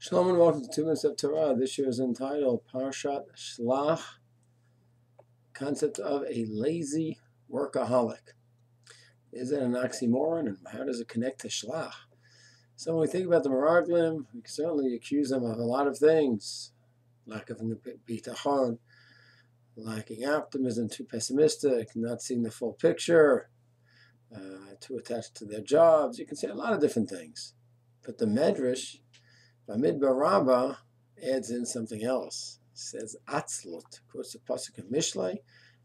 Shalom and welcome to 2 Minutes of Torah. This year is entitled Parshat Shelach, concept of a lazy workaholic. Is it an oxymoron, and how does it connect to Shelach? So when we think about the Meraglim, we can certainly accuse them of a lot of things. Lack of bitachon, lacking optimism, too pessimistic, not seeing the full picture, too attached to their jobs. You can say a lot of different things. But the Midrash, Bamidbar Rabbah, adds in something else. It says atzlut, quotes the pasuk of Mishlei,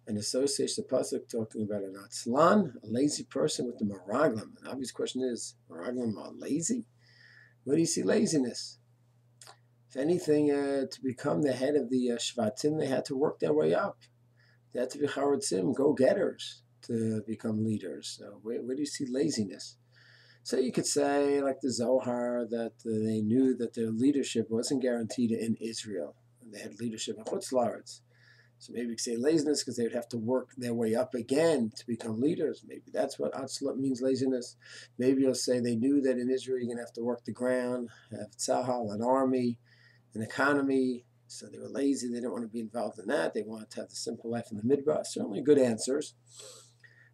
and associates the pasuk talking about an atzlan, a lazy person, with the Meraglim. An obvious question is, Meraglim are lazy? Where do you see laziness? If anything, to become the head of the Shvatim, they had to work their way up. They had to be charitzim, go-getters, to become leaders. So where do you see laziness? So you could say, like the Zohar, that they knew that their leadership wasn't guaranteed in Israel. And they had leadership in Chutz La'aretz. So maybe you could say laziness because they would have to work their way up again to become leaders. Maybe that's what atzlut means, laziness. Maybe you'll say they knew that in Israel you're going to have to work the ground, have tzahal, an army, an economy. So they were lazy. They didn't want to be involved in that. They wanted to have the simple life in the Midrash. Certainly good answers.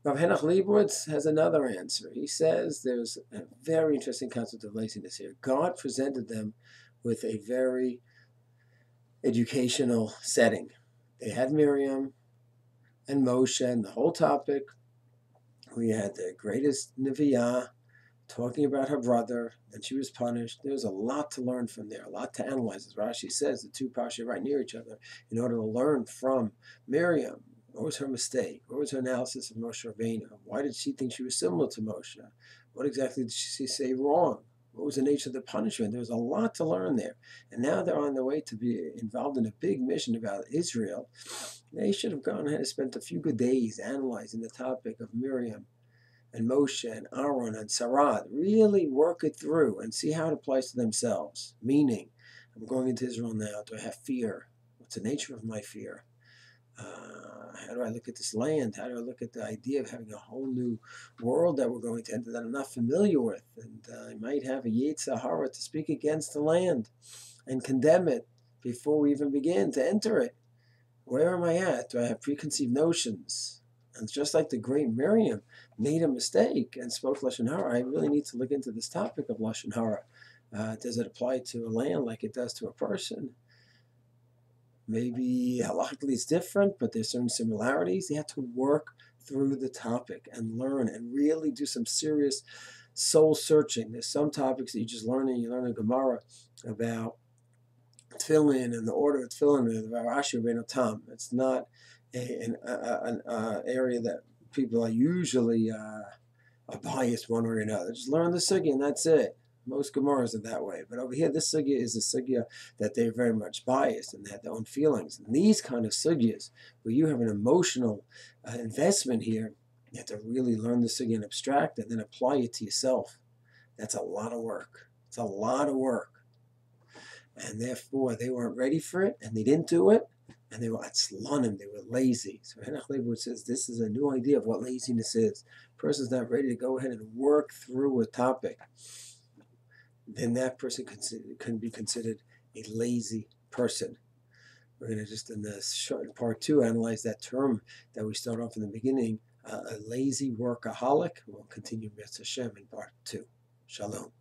Rav Leibowitz has another answer. He says there's a very interesting concept of laziness here. God presented them with a very educational setting. They had Miriam and Moshe and the whole topic. We had the greatest Neviah talking about her brother, and she was punished. There was a lot to learn from there, a lot to analyze. As Rashi says, the two Parsha right near each other, in order to learn from Miriam. What was her mistake? What was her analysis of Moshe Rabbeinu? Why did she think she was similar to Moshe? What exactly did she say wrong? What was the nature of the punishment? There was a lot to learn there. And now they're on their way to be involved in a big mission about Israel. They should have gone ahead and spent a few good days analyzing the topic of Miriam and Moshe and Aaron and Sarah. Really work it through and see how it applies to themselves. Meaning, I'm going into Israel now. Do I have fear? What's the nature of my fear? How do I look at this land? How do I look at the idea of having a whole new world that we're going to enter that I'm not familiar with? And I might have a Yetzer Hara to speak against the land and condemn it before we even begin to enter it. Where am I at? Do I have preconceived notions? And just like the great Miriam made a mistake and spoke Lashon Hara, I really need to look into this topic of Lashon Hara. Does it apply to a land like it does to a person? Maybe halachically it's different, but there's certain similarities. You have to work through the topic and learn and really do some serious soul searching. There's some topics that you just learn, and you learn a Gemara about tefillin and the order of tefillin and the Rashi Rabbeinu Tam. It's not an area that people are usually biased one way or another. Just learn the sugya and that's it. Most Gemaras are that way. But over here, this sugya is a sugya that they're very much biased and they have their own feelings. And these kind of sugyas, where you have an emotional investment here, you have to really learn the sugya and abstract and then apply it to yourself. That's a lot of work. It's a lot of work. And therefore, they weren't ready for it, and they didn't do it, and they were atzlanim, they were lazy. So Halaiv says this is a new idea of what laziness is. A person's not ready to go ahead and work through a topic. Then that person can be considered a lazy person. We're going to just in the short part 2 analyze that term that we start off in the beginning, a lazy workaholic. We'll continue with Hashem in part 2. Shalom.